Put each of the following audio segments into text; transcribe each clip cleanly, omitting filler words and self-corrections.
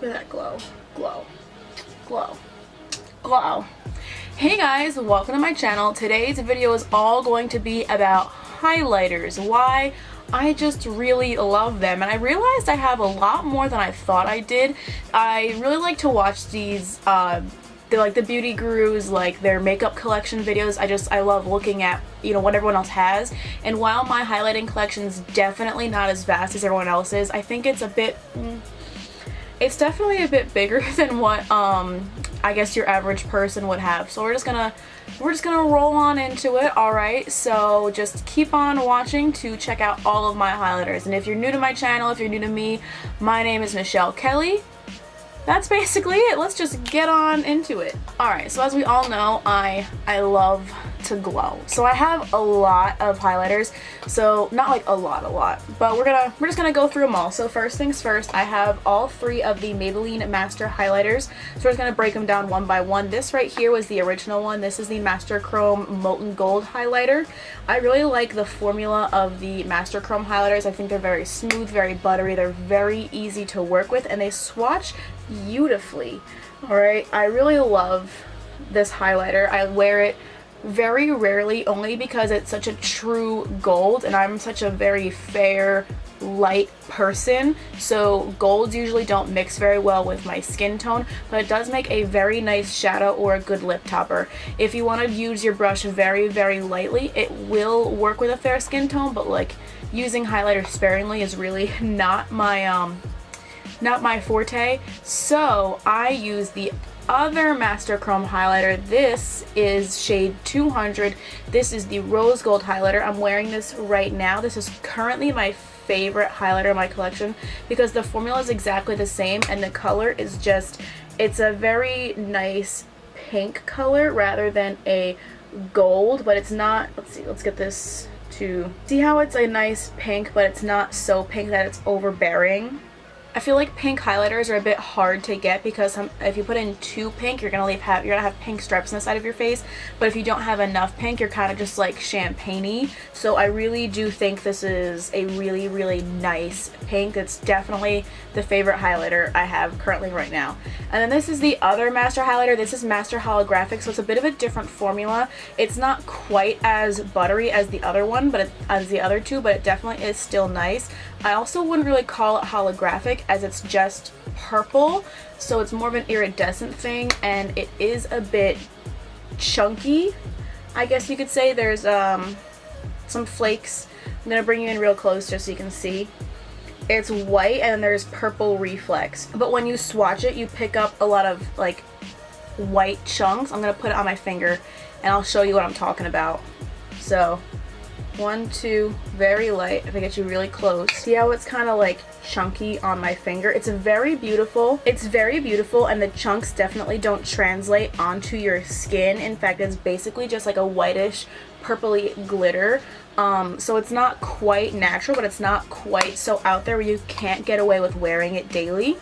Look at that glow, glow, glow, glow. Hey guys, welcome to my channel. Today's video is all going to be about highlighters. Why I just really love them, and I realized I have a lot more than I thought I did. I really like to watch these they're like the beauty gurus, like their makeup collection videos. I love looking at, you know, what everyone else has. And while my highlighting collection is definitely not as vast as everyone else's, I think it's a bit it's definitely a bit bigger than what I guess your average person would have. So we're just gonna roll on into it. Alright, so just keep on watching to check out all of my highlighters. And if you're new to my channel, if you're new to me, my name is Michelle Kelly. That's basically it. Let's just get on into it. Alright, so as we all know, I love to glow. So I have a lot of highlighters. So not like a lot, but we're just gonna go through them all. So first things first, I have all three of the Maybelline Master highlighters. So we're just gonna break them down one by one. This right here was the original one. This is the Master Chrome Molten Gold highlighter. I really like the formula of the Master Chrome highlighters. I think they're very smooth, very buttery. They're very easy to work with, and they swatch beautifully. Alright, I really love this highlighter. I wear it very rarely, only because it's such a true gold, and I'm such a very fair, light person, so golds usually don't mix very well with my skin tone, but it does make a very nice shadow or a good lip topper. If you want to use your brush very lightly, it will work with a fair skin tone, but like using highlighter sparingly is really not my forte. So I use the other Master Chrome highlighter. This is shade 200. This is the Rose Gold highlighter. I'm wearing this right now. This is currently my favorite highlighter in my collection because the formula is exactly the same, and the color is just, it's a very nice pink color rather than a gold, but it's not, let's get this to see how it's a nice pink, but it's not so pink that it's overbearing. I feel like pink highlighters are a bit hard to get because if you put in too pink, you're gonna have pink stripes on the side of your face. But if you don't have enough pink, you're kind of just like champagne-y. So I really do think this is a really nice pink. It's definitely the favorite highlighter I have currently right now. And then this is the other Master highlighter. This is Master Holographic, so it's a bit of a different formula. It's not quite as buttery as the other one, but as the other two, but it definitely is still nice. I also wouldn't really call it holographic, as it's just purple, so it's more of an iridescent thing, and it is a bit chunky, I guess you could say. There's some flakes. I'm gonna bring you in real close just so you can see. It's white and there's purple reflex, but when you swatch it, you pick up a lot of like white chunks. I'm gonna put it on my finger and I'll show you what I'm talking about. So 1, 2, very light. If I get you really close, see how it's kind of like chunky on my finger? It's very beautiful. It's very beautiful, and the chunks definitely don't translate onto your skin. In fact, it's basically just like a whitish purpley glitter. So it's not quite natural, but it's not quite so out there where you can't get away with wearing it daily.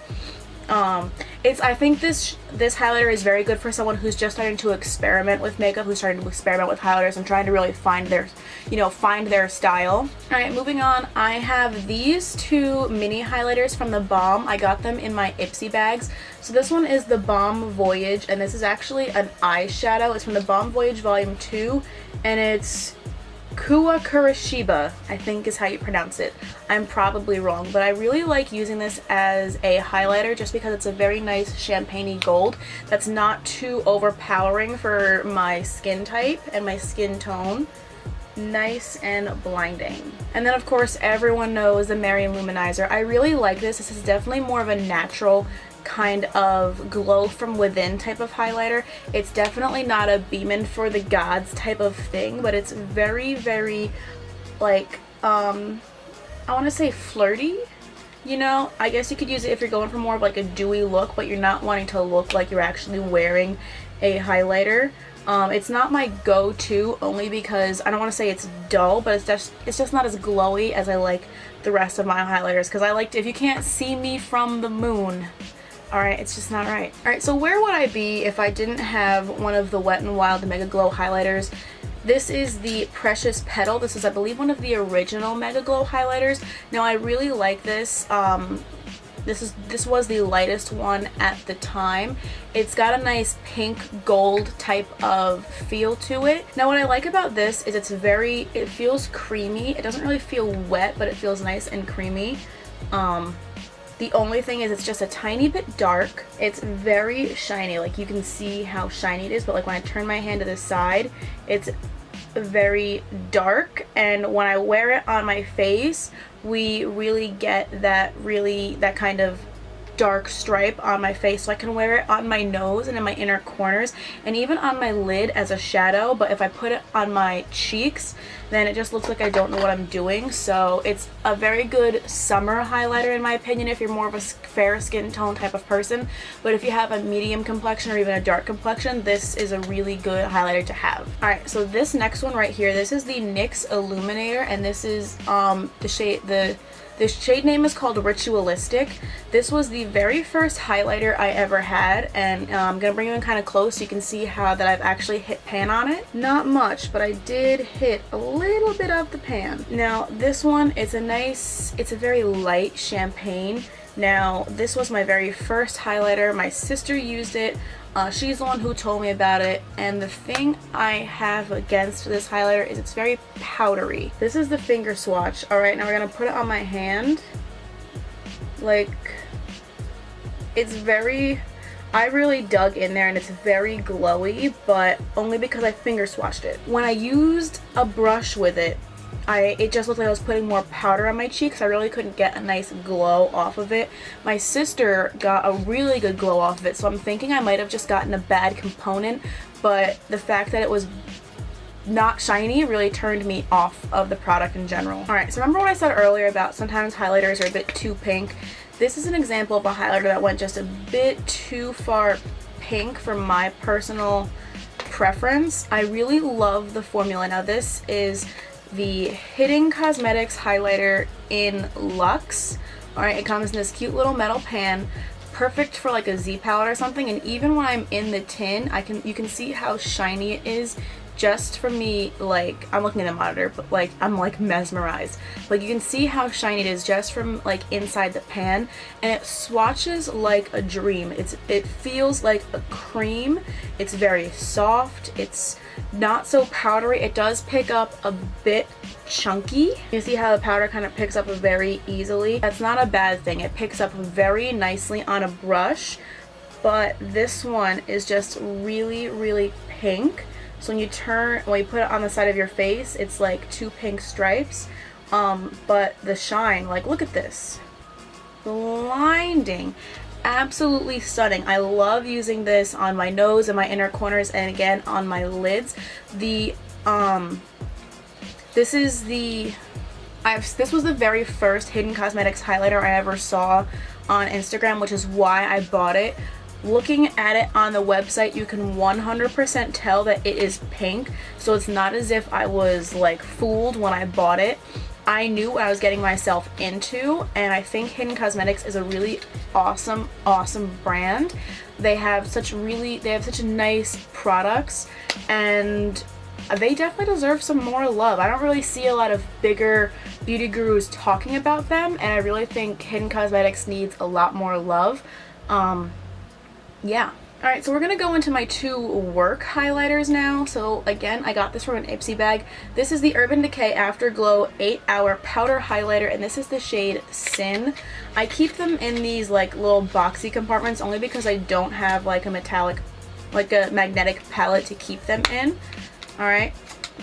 I think this highlighter is very good for someone who's just starting to experiment with makeup, who's starting to experiment with highlighters and trying to really find their style. Alright, moving on, I have these two mini highlighters from the Balm. I got them in my Ipsy bags. So this one is the Balm Voyage, and this is actually an eyeshadow. It's from the Balm Voyage Volume 2, and it's Kua Kuroshiba, I think is how you pronounce it. I'm probably wrong, but I really like using this as a highlighter just because it's a very nice champagne-y gold that's not too overpowering for my skin type and my skin tone. Nice and blinding. And then of course everyone knows the Marion Luminizer. I really like this. This is definitely more of a natural kind of glow from within type of highlighter. It's definitely not a beamin' for the gods type of thing, but it's very like I want to say flirty, you know. I guess you could use it if you're going for more of like a dewy look, but you're not wanting to look like you're actually wearing a highlighter. It's not my go-to, only because I don't want to say it's dull, but it's just not as glowy as I like the rest of my highlighters, because I like to, if you can't see me from the moon, alright, it's just not right. Alright, so where would I be if I didn't have one of the Wet n Wild Mega Glow highlighters? This is the Precious Petal. This is, I believe, one of the original Mega Glow highlighters. Now, I really like this. This was the lightest one at the time. It's got a nice pink gold type of feel to it. Now what I like about this is it feels creamy. It doesn't really feel wet, but it feels nice and creamy. The only thing is it's just a tiny bit dark. It's very shiny, like you can see how shiny it is, but like when I turn my hand to the side, it's very dark, and when I wear it on my face, we really get that kind of dark stripe on my face, so I can wear it on my nose and in my inner corners and even on my lid as a shadow. But if I put it on my cheeks, then it just looks like I don't know what I'm doing. So it's a very good summer highlighter in my opinion if you're more of a fair skin tone type of person. But if you have a medium complexion or even a dark complexion, this is a really good highlighter to have. Alright, so this next one right here, this is the NYX Illuminator, and this is the shade name is called Ritualistic. This was the very first highlighter I ever had, and I'm going to bring you in kind of close so you can see how that I've actually hit pan on it. Not much, but I did hit a little bit of the pan. Now this one, it's a very light champagne. Now this was my very first highlighter. My sister used it. She's the one who told me about it, and the thing I have against this highlighter is it's very powdery. This is the finger swatch. Alright, now we're gonna put it on my hand. Like, it's very, I really dug in there and it's very glowy, but only because I finger swatched it. When I used a brush with it, it just looked like I was putting more powder on my cheeks. I really couldn't get a nice glow off of it. My sister got a really good glow off of it, so I'm thinking I might have just gotten a bad component, but the fact that it was not shiny really turned me off of the product in general. Alright, so remember what I said earlier about sometimes highlighters are a bit too pink? This is an example of a highlighter that went just a bit too far pink for my personal preference. I really love the formula. Now this is the Hidden Cosmetics highlighter in Luxe. Alright, it comes in this cute little metal pan, perfect for like a Z palette or something, and even when I'm in the tin, you can see how shiny it is just from me, like, I'm looking at the monitor, but like, I'm like mesmerized. Like, you can see how shiny it is just from like inside the pan, and it swatches like a dream. It feels like a cream. It's very soft. It's not so powdery. It does pick up a bit chunky. You see how the powder kind of picks up very easily. That's not a bad thing. It picks up very nicely on a brush, but this one is just really pink. So when you put it on the side of your face, it's like two pink stripes. But the shine, like, look at this. Blinding. Absolutely stunning. I love using this on my nose and my inner corners, and again on my lids. This was the very first Hidden Cosmetics highlighter I ever saw on Instagram, which is why I bought it. Looking at it on the website, you can 100% tell that it is pink, so it's not as if I was like fooled when I bought it. I knew what I was getting myself into, and I think Hidden Cosmetics is a really awesome brand. They have such nice products, and they definitely deserve some more love. I don't really see a lot of bigger beauty gurus talking about them, and I really think Hidden Cosmetics needs a lot more love. Yeah. Alright, so we're going to go into my two work highlighters now. So again, I got this from an Ipsy bag. This is the Urban Decay Afterglow 8-Hour Powder Highlighter, and this is the shade Sin. I keep them in these like little boxy compartments only because I don't have like a magnetic palette to keep them in. Alright,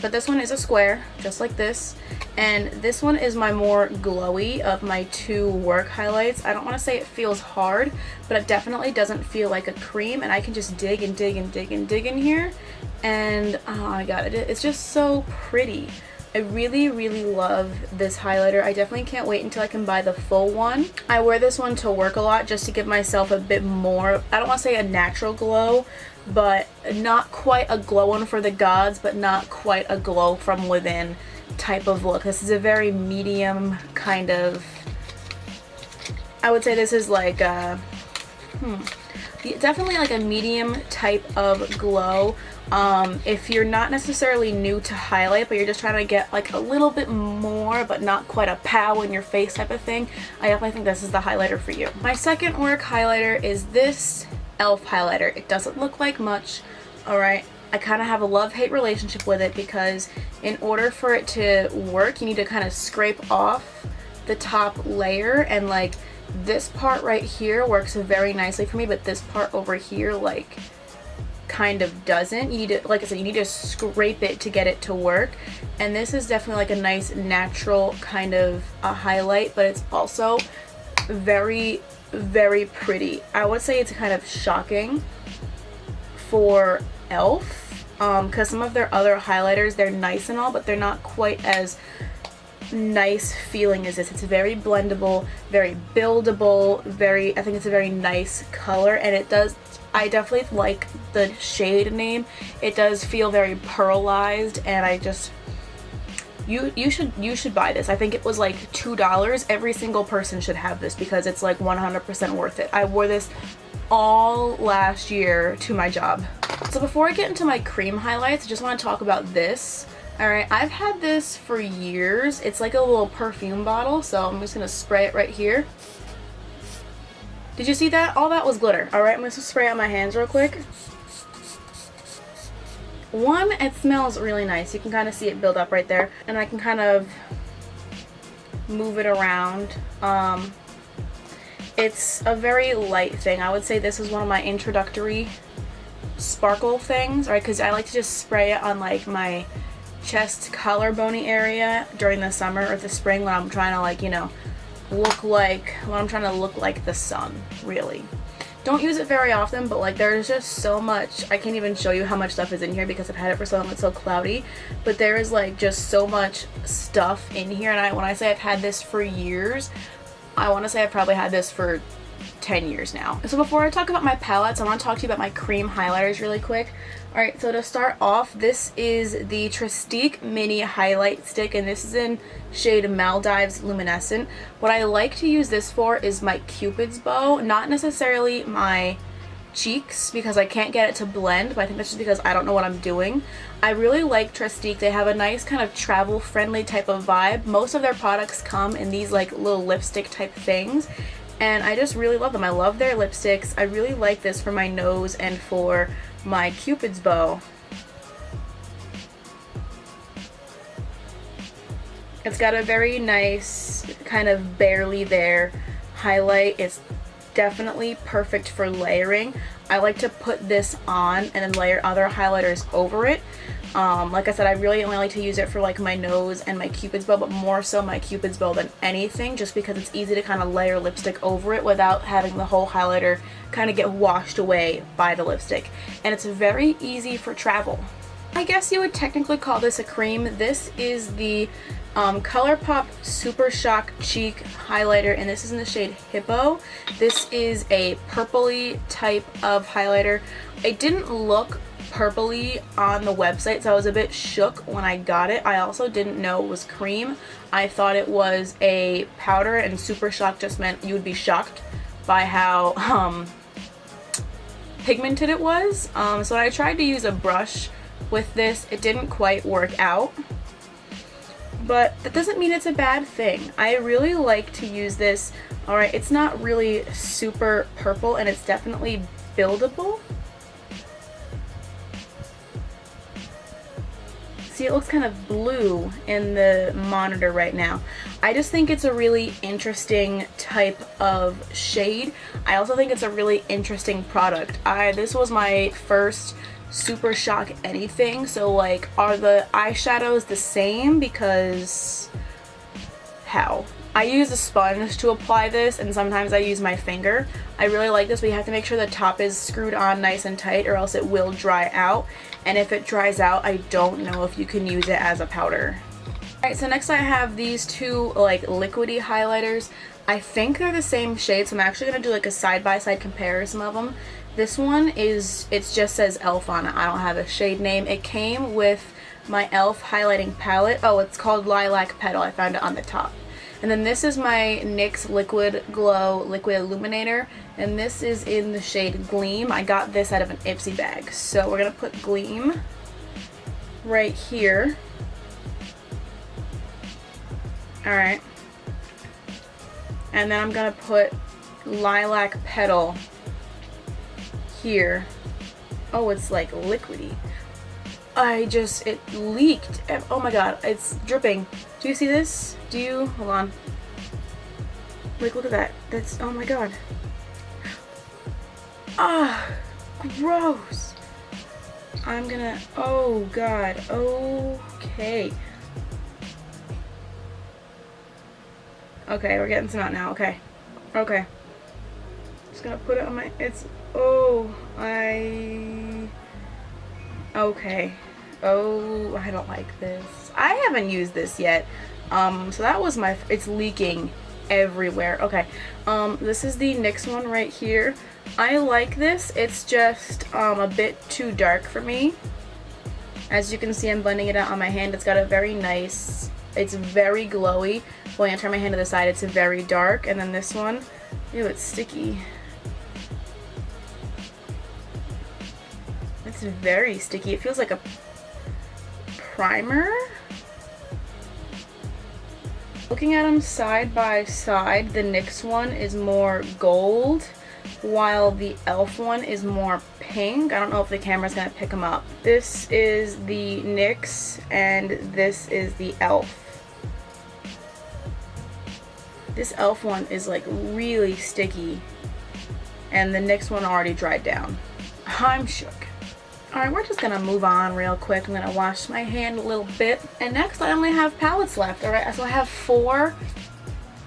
but this one is a square, just like this. And this one is my more glowy of my two work highlights. I don't want to say it feels hard, but it definitely doesn't feel like a cream, and I can just dig and dig and dig and dig in here. And oh my god, it's just so pretty. I really love this highlighter. I definitely can't wait until I can buy the full one. I wear this one to work a lot just to give myself a bit more, I don't want to say a natural glow, but not quite a glow on for the gods, but not quite a glow from within type of look. This is a very medium kind of, I would say this is like a, definitely like a medium type of glow. If you're not necessarily new to highlight, but you're just trying to get like a little bit more, but not quite a pow in your face type of thing, I definitely think this is the highlighter for you. My second work highlighter is this e.l.f. highlighter. It doesn't look like much, alright? I kind of have a love-hate relationship with it because in order for it to work, you need to kind of scrape off the top layer, and like this part right here works very nicely for me, but this part over here like kind of doesn't. You need to, like I said, you need to scrape it to get it to work, and this is definitely like a nice natural kind of a highlight, but it's also very, very pretty. I would say it's kind of shocking for e.l.f. Because some of their other highlighters, they're nice and all, but they're not quite as nice feeling as this. It's very blendable, very buildable, I think it's a very nice color, and it does, I definitely like the shade name. It does feel very pearlized, and I just, you should buy this. I think it was like $2. Every single person should have this because it's like 100% worth it. I wore this all last year to my job. So before I get into my cream highlights, I just want to talk about this. Alright, I've had this for years. It's like a little perfume bottle, so I'm just going to spray it right here. Did you see that? All that was glitter. Alright, I'm going to spray it on my hands real quick. One, it smells really nice. You can kind of see it build up right there. And I can kind of move it around. It's a very light thing. I would say this is one of my introductory sparkle things, right? Because I like to just spray it on like my chest collarbone area during the summer or the spring when I'm trying to, like, you know, look like the sun, really. Don't use it very often, but like there's just so much. I can't even show you how much stuff is in here because I've had it for so long. It's so cloudy, but there is like just so much stuff in here, and when I say I've had this for years, I want to say I've probably had this for 10 years now. So before I talk about my palettes, I want to talk to you about my cream highlighters really quick. Alright, so to start off, this is the Trestique Mini Highlight Stick, and this is in shade Maldives Luminescent. What I like to use this for is my Cupid's bow, not necessarily my cheeks because I can't get it to blend, but I think that's just because I don't know what I'm doing. I really like Trestique. They have a nice kind of travel friendly type of vibe. Most of their products come in these like little lipstick type things, and I just really love them. I love their lipsticks. I really like this for my nose and for my Cupid's bow. It's got a very nice kind of barely there highlight. It's definitely perfect for layering. I like to put this on and then layer other highlighters over it. Like I said, I really only like to use it for like my nose and my Cupid's bow, but more so my Cupid's bow than anything, just because it's easy to kind of layer lipstick over it without having the whole highlighter kind of get washed away by the lipstick. And it's very easy for travel. I guess you would technically call this a cream. This is the ColourPop Super Shock Cheek highlighter, and this is in the shade Hippo. This is a purpley type of highlighter. It didn't look purpley on the website, so I was a bit shook when I got it. I also didn't know it was cream. I thought it was a powder, and Super Shock just meant you would be shocked by how pigmented it was. So I tried to use a brush with this. It didn't quite work out, but that doesn't mean it's a bad thing. I really like to use this. Alright, it's not really super purple, and it's definitely buildable. See, it looks kind of blue in the monitor right now. I just think it's a really interesting type of shade. I also think it's a really interesting product. This was my first Super Shock anything, so like, are the eyeshadows the same? Because how? I use a sponge to apply this, and sometimes I use my finger. I really like this, but you have to make sure the top is screwed on nice and tight or else it will dry out, and if it dries out, I don't know if you can use it as a powder. Alright, so next I have these two like liquidy highlighters. I think they're the same shade, so I'm actually going to do like a side-by-side comparison of them. This one is, it just says e.l.f. on it. I don't have a shade name. It came with my e.l.f. highlighting palette. Oh, it's called Lilac Petal. I found it on the top. And then this is my NYX Liquid Glow Liquid Illuminator, and this is in the shade Gleam. I got this out of an Ipsy bag. So we're gonna put Gleam right here. Alright. And then I'm gonna put Lilac Petal here. Oh, it's like liquidy. It leaked. Oh my god, it's dripping. Do you see this? Hold on. Like, look at that. That's, oh my god. Ah, gross. Oh god, okay. Okay, we're getting some out now, okay. Okay. Just gonna put it on my, okay. Oh, I don't like this. I haven't used this yet. So that was it's leaking everywhere. Okay. This is the NYX one right here. I like this. It's just a bit too dark for me. As you can see, I'm blending it out on my hand. It's got a very nice, it's very glowy. When I turn my hand to the side, it's very dark. And then this one, ew, it's sticky. It's very sticky. It feels like a primer. Looking at them side by side, the NYX one is more gold, while the e.l.f. one is more pink. I don't know if the camera's gonna pick them up. This is the NYX and this is the e.l.f. This e.l.f. one is like really sticky, and the NYX one already dried down. I'm shook. Alright, we're just gonna move on real quick. I'm gonna wash my hand a little bit. And next I only have palettes left. Alright, so I have 4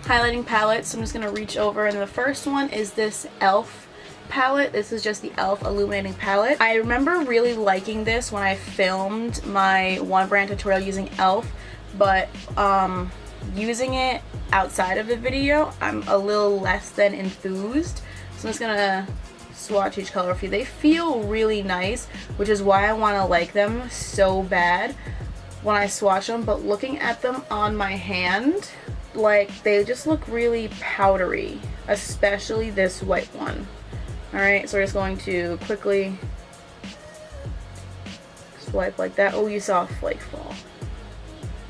highlighting palettes. So I'm just gonna reach over, and the first one is this e.l.f. palette. This is just the e.l.f. illuminating palette. I remember really liking this when I filmed my one brand tutorial using e.l.f. But using it outside of the video, I'm a little less than enthused. So I'm just gonna swatch each color for you. They feel really nice, which is why I want to like them so bad when I swatch them, but looking at them on my hand, like, they just look really powdery, especially this white one. Alright, so we're just going to quickly swipe like that. Oh, you saw a flake fall.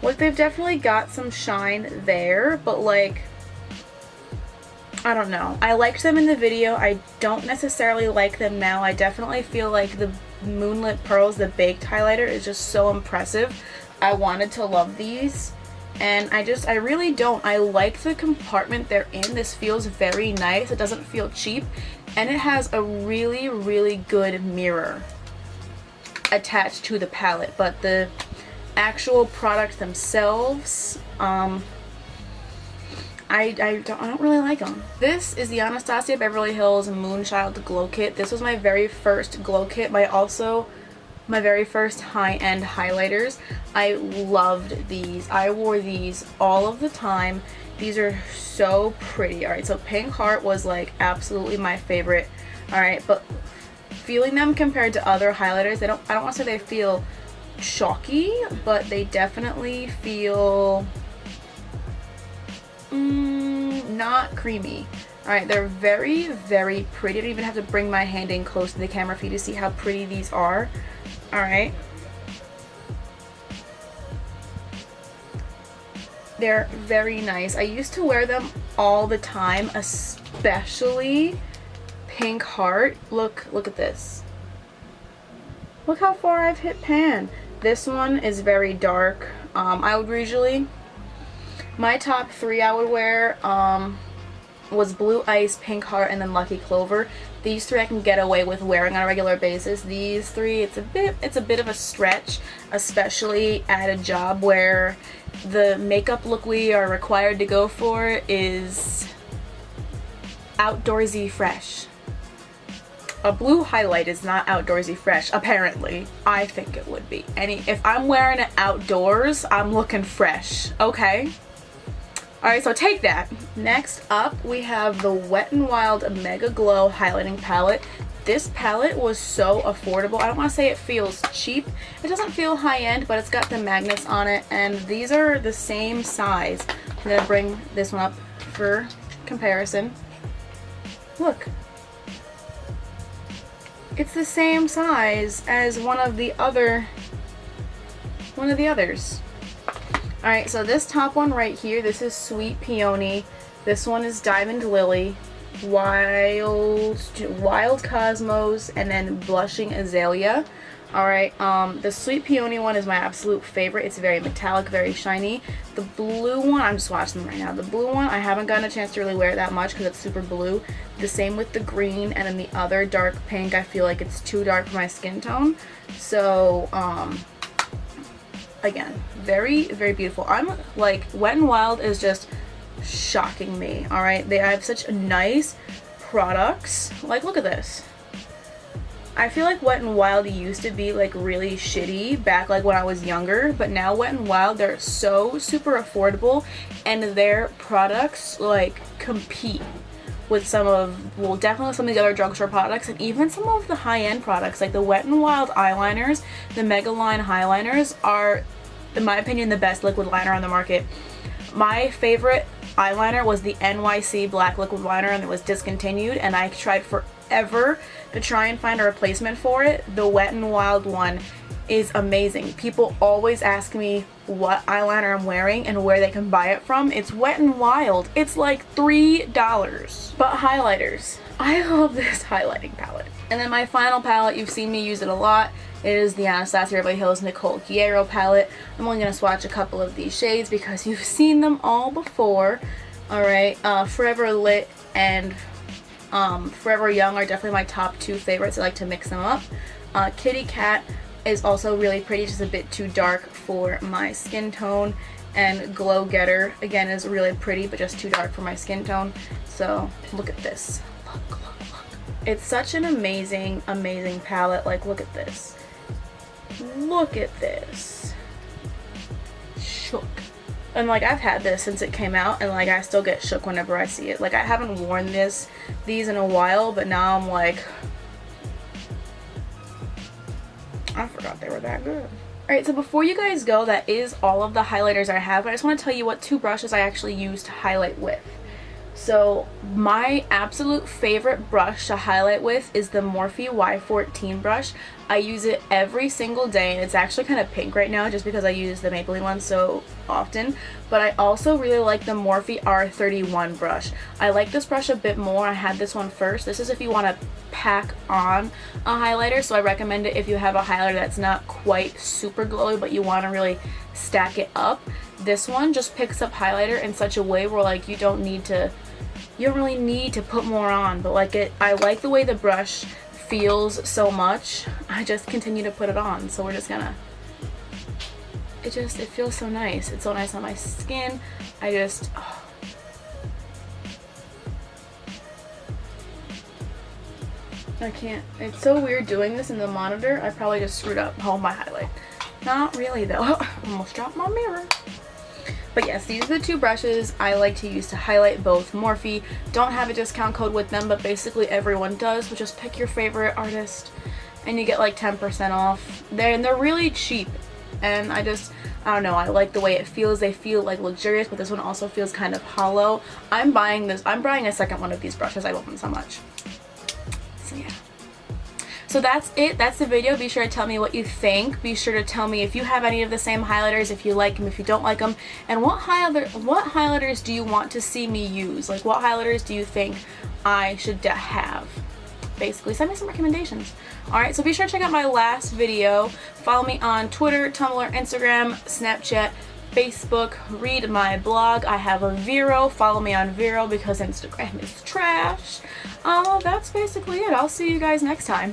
Like, they've definitely got some shine there, but like, I don't know. I liked them in the video. I don't necessarily like them now. I definitely feel like the Moonlit Pearls, the baked highlighter, is just so impressive. I wanted to love these, and I really don't. I like the compartment they're in. This feels very nice. It doesn't feel cheap, and it has a really, really good mirror attached to the palette, but the actual products themselves, I don't really like them. This is the Anastasia Beverly Hills Moonchild Glow Kit. This was my very first glow kit, but also my very first high-end highlighters. I loved these. I wore these all of the time. These are so pretty. Alright, so Pink Heart was like absolutely my favorite. Alright, but feeling them compared to other highlighters, I don't want to say they feel chalky, but they definitely feel not creamy. Alright, they're very, very pretty. I don't even have to bring my hand in close to the camera for you to see how pretty these are. Alright. They're very nice. I used to wear them all the time, especially Pink Heart. Look at this. Look how far I've hit pan. This one is very dark. I would usually, my top 3 I would wear was Blue Ice, Pink Heart, and then Lucky Clover. These 3 I can get away with wearing on a regular basis. These 3, it's a bit of a stretch, especially at a job where the makeup look we are required to go for is outdoorsy fresh. A blue highlight is not outdoorsy fresh, apparently. I think it would be. If I'm wearing it outdoors, I'm looking fresh, okay? Alright, so take that. Next up, we have the Wet n Wild Mega Glow Highlighting Palette. This palette was so affordable. I don't want to say it feels cheap. It doesn't feel high-end, but it's got the magnets on it, and these are the same size. I'm gonna bring this one up for comparison. Look. It's the same size as one of the others. Alright, so this top one right here, this is Sweet Peony. This one is Diamond Lily, Wild Cosmos, and then Blushing Azalea. Alright, the Sweet Peony one is my absolute favorite. It's very metallic, very shiny. The blue one, I'm just swatching them right now. The blue one, I haven't gotten a chance to really wear it that much because it's super blue. The same with the green, and then the other dark pink, I feel like it's too dark for my skin tone. So, again, very, very beautiful. I'm like, Wet n Wild is just shocking me. Alright, they have such nice products. Like, look at this. I feel like Wet n Wild used to be like really shitty back like when I was younger, but now Wet n Wild, they're so super affordable, and their products like compete with some of, well, definitely some of the other drugstore products, and even some of the high-end products. Like the Wet n Wild eyeliners, the Mega Line highliners are, in my opinion, the best liquid liner on the market. My favorite eyeliner was the NYC Black Liquid Liner, and it was discontinued, and I tried forever to try and find a replacement for it. The Wet n Wild one is amazing. People always ask me what eyeliner I'm wearing and where they can buy it from. It's Wet n Wild. It's like $3. But highlighters. I love this highlighting palette. And then my final palette, you've seen me use it a lot. It is the Anastasia Beverly Hills Nicole Guerrero palette. I'm only going to swatch a couple of these shades because you've seen them all before. Alright, Forever Lit and Forever Young are definitely my top two favorites. I like to mix them up. Kitty Cat is also really pretty, just a bit too dark for my skin tone. And Glow Getter, again, is really pretty, but just too dark for my skin tone. So, look at this. Look. It's such an amazing, amazing palette. Like, look at this. Look at this. Shook. And like, I've had this since it came out, and like, I still get shook whenever I see it. Like, I haven't worn these in a while, but now I'm like, I forgot they were that good. Alright, so before you guys go, that is all of the highlighters I have. I just want to tell you what two brushes I actually use to highlight with. So my absolute favorite brush to highlight with is the Morphe Y14 brush. I use it every single day, and it's actually kind of pink right now just because I use the Maybelline one so often. But I also really like the Morphe R31 brush. I like this brush a bit more. I had this one first. This is if you want to pack on a highlighter, so I recommend it if you have a highlighter that's not quite super glowy but you want to really stack it up. This one just picks up highlighter in such a way where like you don't really need to put more on, but like I like the way the brush feels so much. I just continue to put it on, so we're just gonna, it feels so nice. It's so nice on my skin. Oh. I can't, it's so weird doing this in the monitor. I probably just screwed up all my highlight. Not really though. Almost dropped my mirror. But yes, these are the two brushes I like to use to highlight both. Morphe don't have a discount code with them, but basically everyone does, so just pick your favorite artist and you get like 10% off. They're really cheap, and I don't know, I like the way it feels. They feel like luxurious, but this one also feels kind of hollow. I'm buying a second one of these brushes. I love them so much. So yeah. So that's it. That's the video. Be sure to tell me what you think. Be sure to tell me if you have any of the same highlighters, if you like them, if you don't like them, and what highlighters do you want to see me use? Like, what highlighters do you think I should have? Basically, send me some recommendations. Alright, so be sure to check out my last video. Follow me on Twitter, Tumblr, Instagram, Snapchat, Facebook. Read my blog. I have a Vero. Follow me on Vero because Instagram is trash. That's basically it. I'll see you guys next time.